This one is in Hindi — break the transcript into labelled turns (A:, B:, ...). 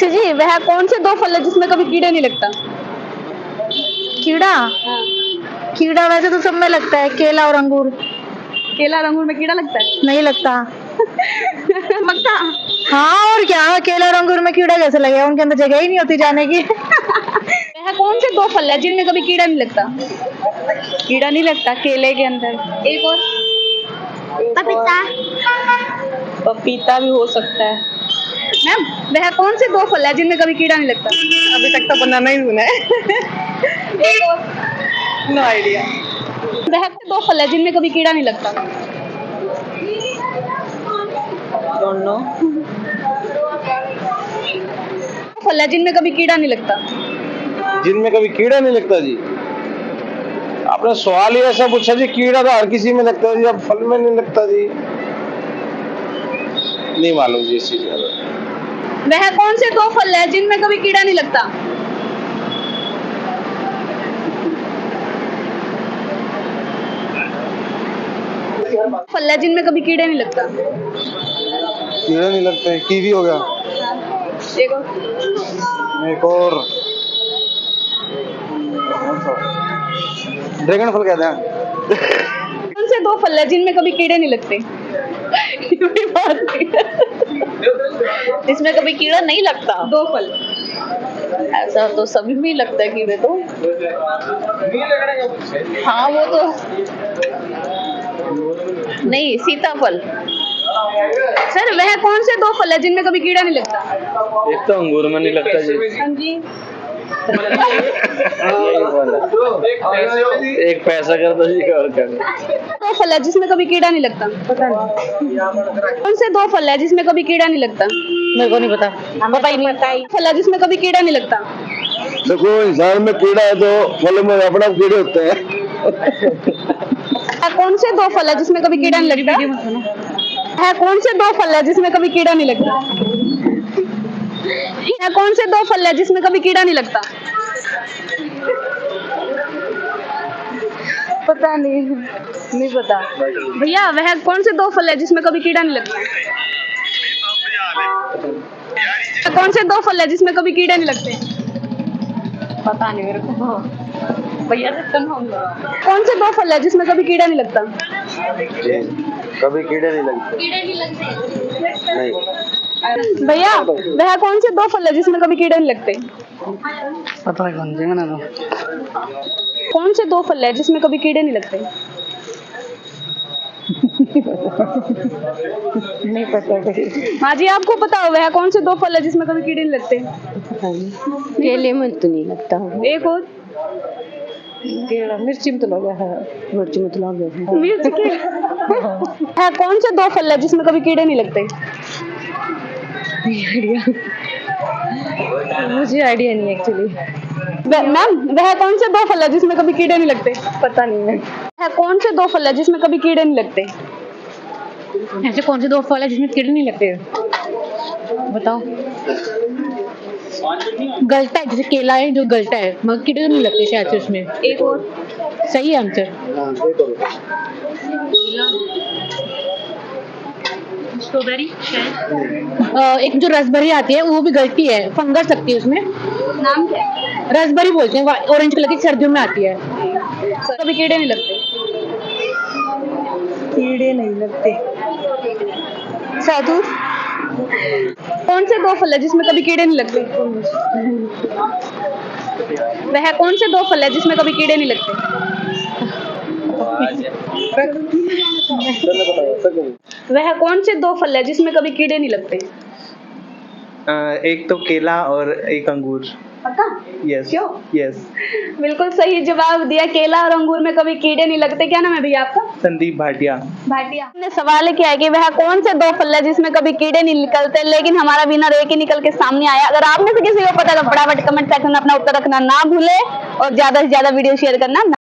A: अच्छा जी, वह कौन से दो फल है जिसमें कभी कीड़ा नहीं लगता?
B: कीड़ा? कीड़ा वैसे तो सब में लगता है, केला और अंगूर।
A: केला और अंगूर में कीड़ा लगता है?
B: नहीं लगता।
A: पक्का?
B: हाँ और क्या, केला और अंगूर में कीड़ा कैसे लगेगा, उनके अंदर जगह ही नहीं होती जाने की।
A: वह कौन से दो फल है जिनमें कभी कीड़ा नहीं लगता?
B: कीड़ा नहीं लगता केले के अंदर।
A: एक और?
B: पपीता। पपीता भी हो सकता है।
A: मैम, वह कौन से दो फल है जिनमें कभी कीड़ा नहीं लगता?
B: अभी तक तो बनाना ही सुना है।
A: एक और?
B: No idea.
A: वह दो फल है जिनमें कभी कीड़ा नहीं लगता?
B: Don't know.
A: फल है जिनमें कभी कीड़ा नहीं लगता?
C: जिनमें कभी कीड़ा नहीं लगता जी। आपने सवाल ही ऐसा पूछा जी, कीड़ा तो हर किसी में लगता है जी, अब फल में नहीं लगता जी। नहीं मालूम जी इस चीज का।
A: वह कौन से दो फल है जिनमें कभी कीड़ा नहीं लगता? फल है जिनमें कभी कीड़ा नहीं लगता?
C: कीड़ा नहीं लगता है, कीवी हो गया।
A: एक और?
C: एक और ड्रैगन फल कहते हैं।
A: कौन से दो फल है जिनमें कभी कीड़े नहीं लगते?
B: इसमें कभी कीड़ा नहीं लगता।
A: दो फल।
B: ऐसा तो सभी में ही लगता है कीड़े तो। हाँ वो तो नहीं, सीताफल।
A: सर, वह कौन से दो फल है जिनमें कभी कीड़ा नहीं लगता?
C: एक तो अंगूर में नहीं लगता जी।
A: हाँ जी।
C: एक पैसा कर दो जी और क्या।
A: दो फल है जिसमें कभी कीड़ा नहीं लगता?
B: पता नहीं।
A: कौन से दो फल है जिसमें कभी कीड़ा नहीं लगता?
B: मेरे को नहीं पता। पता ही नहीं।
A: फल है जिसमें कभी कीड़ा नहीं लगता?
C: देखो इंसान में कीड़ा है तो फल में अपना कीड़े होते हैं।
A: कौन से दो फल है जिसमें कभी कीड़ा नहीं लगता? है कौन से दो फल है जिसमें कभी कीड़ा नहीं लगता? है कौन से दो फल है जिसमें कभी कीड़ा नहीं लगता?
B: पता नहीं पता।
A: भैया, वह कौन से दो फल है जिसमें कभी कीड़ा नहीं लगता? कौन से दो फल है जिसमें कभी कीड़े नहीं लगते?
B: पता नहीं मेरे को। भैया से कंफर्म करो।
A: कौन से दो फल है जिसमें कभी कीड़ा नहीं लगता?
C: कभी कीड़े नहीं लगते।
A: कीड़े नहीं लगते।
C: नहीं।
A: भैया, वह कौन से दो फल है जिसमें कभी कीड़े नहीं लगते?
B: पता कौन से मैंने तो।
A: कौन से दो फल है जिसमें कभी कीड़े नहीं लगते?
B: नहीं पता।
A: हाँ जी, आपको पता हो वह कौन से दो फल है जिसमें कभी कीड़े नहीं लगते?
B: पता नहीं। केले में तो नहीं लगता।
A: एक और?
B: केला मिर्ची में तो लगा है। मिर्ची में तो लगा है।
A: मिर्च के? है कौन से दो फल है जिसमें कभी कीड़े नहीं लगते?
B: मुझे आइडिया नहीं एक्चुअली।
A: मैम, वह कौन से दो फल है जिसमें कभी कीड़े नहीं लगते?
B: पता नहीं
A: है कौन से दो फल है जिसमें कभी कीड़े नहीं लगते?
B: ऐसे कौन से दो फल है जिसमें कीड़े नहीं लगते? बताओ। गलता है, जैसे केला है जो गलता है मगर कीड़े नहीं लगते शायद से उसमें।
A: एक और?
B: सही है आंसर। स्ट्रॉबेरी शायद। एक जो रसभरी आती है वो भी गलती है, फंगस लगती है उसमें।
A: नाम क्या है?
B: रसभरी बोलते हैं, ऑरेंज कलर की सर्दियों में आती है।
A: कभी कीड़े नहीं लगते?
B: कीड़े नहीं लगते।
A: साधु, कौन से दो फल है जिसमें कभी कीड़े नहीं लगते? वह कौन से दो फल है जिसमें कभी कीड़े नहीं लगते? वह कौन से दो फल है जिसमें कभी कीड़े नहीं लगते?
D: एक तो केला और एक अंगूर।
A: पक्का?
D: यस।
A: क्यों?
D: यस।
A: बिल्कुल सही जवाब दिया, केला और अंगूर में कभी कीड़े नहीं लगते। क्या नाम है भैया आपका?
D: संदीप भाटिया।
A: भाटिया। हमने सवाल किया है कि वह कौन से दो फल है जिसमें कभी कीड़े नहीं निकलते, लेकिन हमारा विनर एक ही निकल के सामने आया। अगर आप में से किसी को पता है तो फटाफट कमेंट सेक्शन में अपना उत्तर रखना ना भूले और ज्यादा से ज्यादा वीडियो शेयर करना